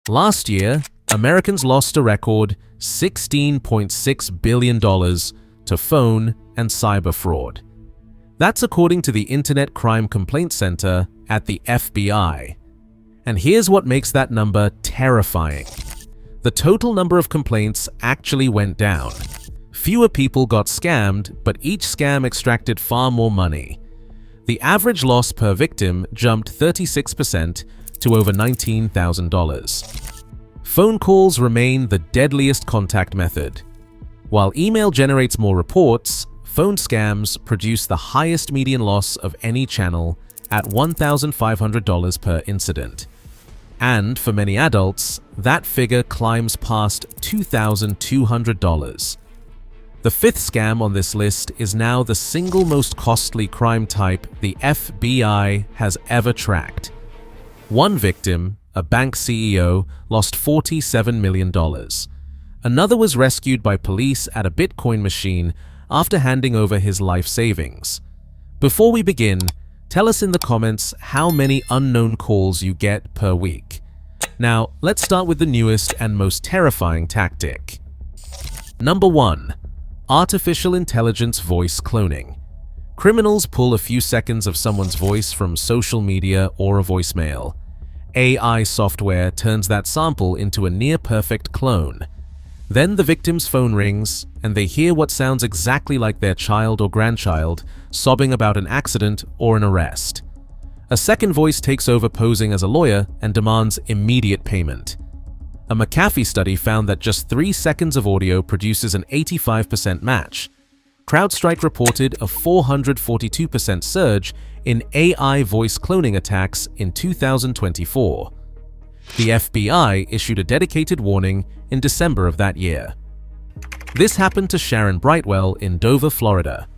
Last year, Americans lost a record $16.6 billion to phone and cyber fraud. That's according to the Internet Crime Complaint Center at the FBI. And here's what makes that number terrifying. The total number of complaints actually went down. Fewer people got scammed, but each scam extracted far more money. The average loss per victim jumped 36% to over $19,000. Phone calls remain the deadliest contact method. While email generates more reports, phone scams produce the highest median loss of any channel at $1,500 per incident. And for many adults, that figure climbs past $2,200. The fifth scam on this list is now the single most costly crime type the FBI has ever tracked. One victim, a bank CEO, lost $47 million. Another was rescued by police at a Bitcoin machine after handing over his life savings. Before we begin, tell us in the comments how many unknown calls you get per week. Now, let's start with the newest and most terrifying tactic. Number 1. Artificial intelligence voice cloning. Criminals pull a few seconds of someone's voice from social media or a voicemail. AI software turns that sample into a near-perfect clone. Then the victim's phone rings, and they hear what sounds exactly like their child or grandchild sobbing about an accident or an arrest. A second voice takes over posing as a lawyer and demands immediate payment. A McAfee study found that just 3 seconds of audio produces an 85% match. CrowdStrike reported a 442% surge in AI voice cloning attacks in 2024. The FBI issued a dedicated warning in December of that year. This happened to Sharon Brightwell in Dover, Florida.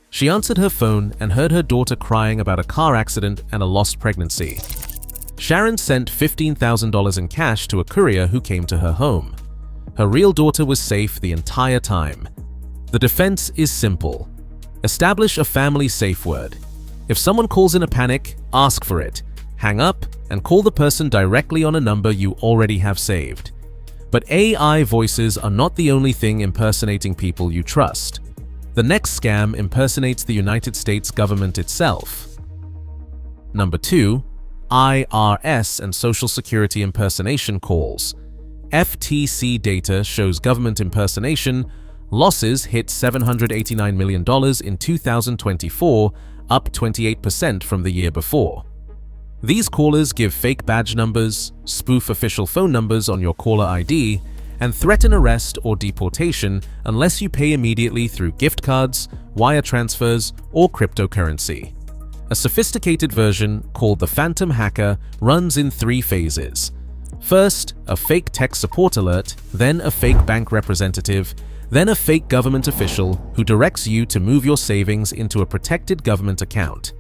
She answered her phone and heard her daughter crying about a car accident and a lost pregnancy. Sharon sent $15,000 in cash to a courier who came to her home. Her real daughter was safe the entire time. The defense is simple. Establish a family safe word. If someone calls in a panic, ask for it. Hang up and call the person directly on a number you already have saved. But AI voices are not the only thing impersonating people you trust. The next scam impersonates the United States government itself. Number 2. IRS and Social Security impersonation calls. FTC data shows government impersonation losses hit $789 million in 2024, up 28% from the year before. These callers give fake badge numbers, spoof official phone numbers on your caller ID, and threaten arrest or deportation unless you pay immediately through gift cards, wire transfers, or cryptocurrency. A sophisticated version, called the Phantom Hacker, runs in 3 phases. First, a fake tech support alert, then a fake bank representative, then a fake government official who directs you to move your savings into a protected government account.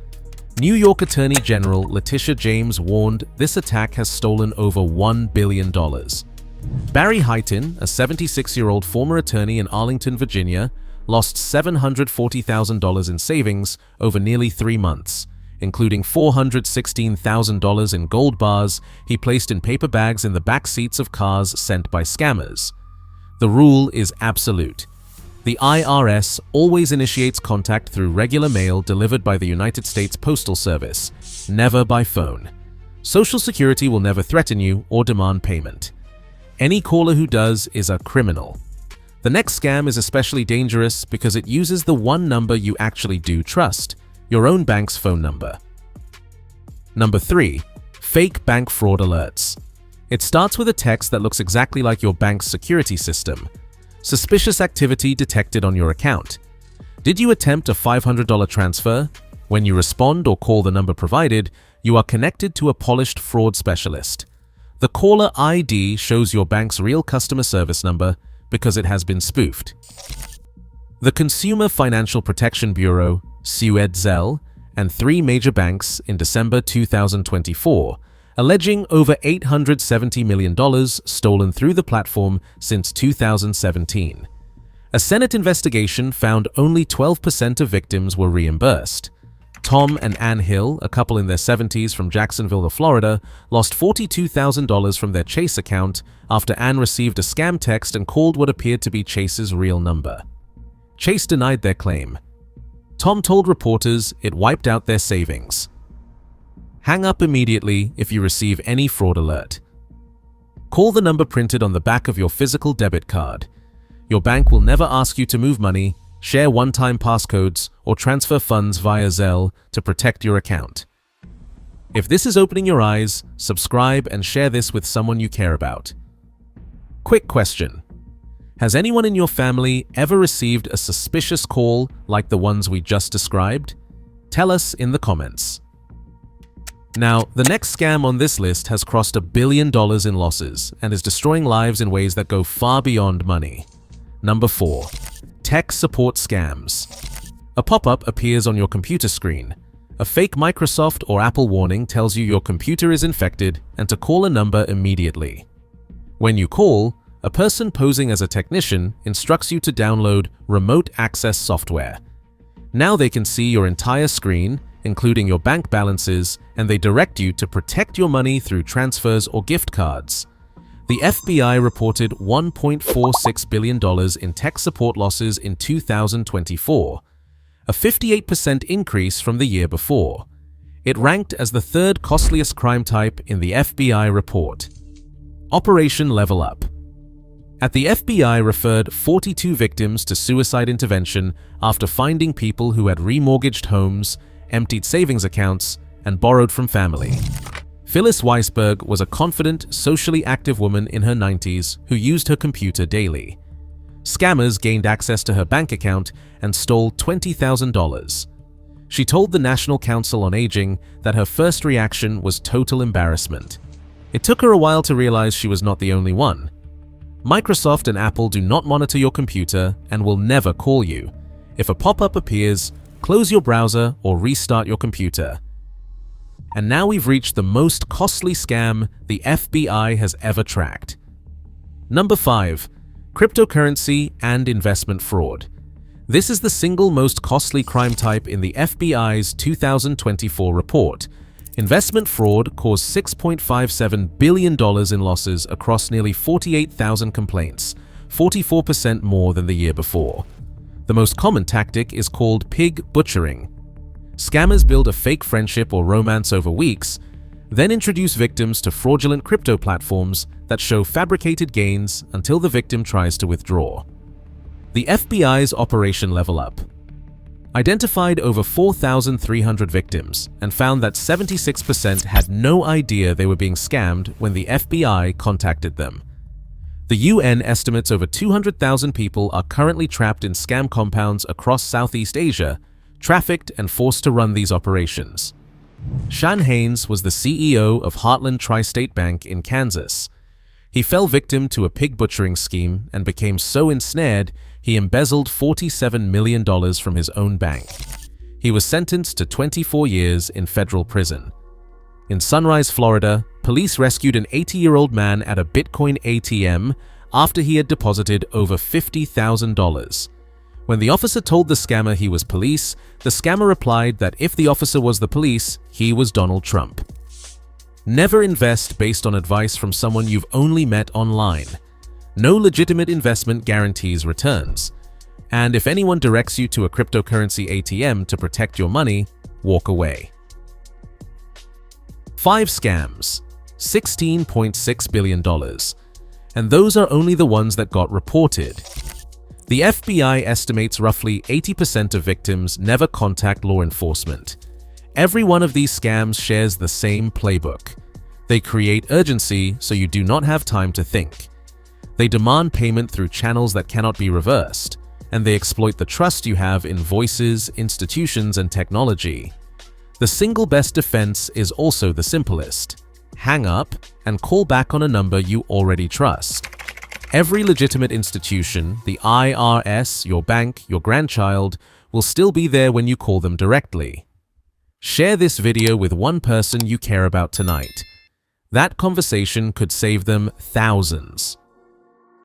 New York Attorney General Letitia James warned this attack has stolen over $1 billion. Barry Hyten, a 76-year-old former attorney in Arlington, Virginia, lost $740,000 in savings over nearly 3 months, including $416,000 in gold bars he placed in paper bags in the back seats of cars sent by scammers. The rule is absolute. The IRS always initiates contact through regular mail delivered by the United States Postal Service, never by phone. Social Security will never threaten you or demand payment. Any caller who does is a criminal. The next scam is especially dangerous because it uses the one number you actually do trust, your own bank's phone number. Number 3. Fake bank fraud alerts. It starts with a text that looks exactly like your bank's security system. Suspicious activity detected on your account. Did you attempt a $500 transfer? When you respond or call the number provided, you are connected to a polished fraud specialist. The caller ID shows your bank's real customer service number because it has been spoofed. The Consumer Financial Protection Bureau, sued Zelle, and 3 major banks in December 2024, alleging over $870 million stolen through the platform since 2017. A Senate investigation found only 12% of victims were reimbursed. Tom and Ann Hill, a couple in their 70s from Jacksonville, Florida, lost $42,000 from their Chase account after Ann received a scam text and called what appeared to be Chase's real number. Chase denied their claim. Tom told reporters it wiped out their savings. Hang up immediately if you receive any fraud alert. Call the number printed on the back of your physical debit card. Your bank will never ask you to move money, share one-time passcodes, or transfer funds via Zelle to protect your account. If this is opening your eyes, subscribe and share this with someone you care about. Quick question. Has anyone in your family ever received a suspicious call like the ones we just described? Tell us in the comments. Now, the next scam on this list has crossed $1 billion in losses and is destroying lives in ways that go far beyond money. Number 4. Tech support scams. A pop-up appears on your computer screen. A fake Microsoft or Apple warning tells you your computer is infected and to call a number immediately. When you call, a person posing as a technician instructs you to download remote access software. Now they can see your entire screen, including your bank balances, and they direct you to protect your money through transfers or gift cards. The FBI reported $1.46 billion in tech support losses in 2024, a 58% increase from the year before. It ranked as the third costliest crime type in the FBI report. Operation Level Up. At the FBI referred 42 victims to suicide intervention after finding people who had remortgaged homes, emptied savings accounts, and borrowed from family. Phyllis Weisberg was a confident, socially active woman in her 90s who used her computer daily. Scammers gained access to her bank account and stole $20,000. She told the National Council on Aging that her first reaction was total embarrassment. It took her a while to realize she was not the only one. Microsoft and Apple do not monitor your computer and will never call you. If a pop-up appears, close your browser or restart your computer. And now we've reached the most costly scam the FBI has ever tracked. Number 5. Cryptocurrency and investment fraud. This is the single most costly crime type in the FBI's 2024 report. Investment fraud caused $6.57 billion in losses across nearly 48,000 complaints, 44% more than the year before. The most common tactic is called pig butchering. Scammers build a fake friendship or romance over weeks, then introduce victims to fraudulent crypto platforms that show fabricated gains until the victim tries to withdraw. The FBI's Operation Level Up identified over 4,300 victims and found that 76% had no idea they were being scammed when the FBI contacted them. The UN estimates over 200,000 people are currently trapped in scam compounds across Southeast Asia, trafficked and forced to run these operations. Shan Haynes was the CEO of Heartland Tri-State Bank in Kansas. He fell victim to a pig butchering scheme and became so ensnared he embezzled $47 million from his own bank. He was sentenced to 24 years in federal prison. In Sunrise, Florida, police rescued an 80-year-old man at a Bitcoin ATM after he had deposited over $50,000. When the officer told the scammer he was police, the scammer replied that if the officer was the police, he was Donald Trump. Never invest based on advice from someone you've only met online. No legitimate investment guarantees returns. And if anyone directs you to a cryptocurrency ATM to protect your money, walk away. 5 scams, $16.6 billion. And those are only the ones that got reported. The FBI estimates roughly 80% of victims never contact law enforcement. Every one of these scams shares the same playbook. They create urgency so you do not have time to think. They demand payment through channels that cannot be reversed, and they exploit the trust you have in voices, institutions, and technology. The single best defense is also the simplest. Hang up and call back on a number you already trust. Every legitimate institution, the IRS, your bank, your grandchild, will still be there when you call them directly. Share this video with one person you care about tonight. That conversation could save them thousands.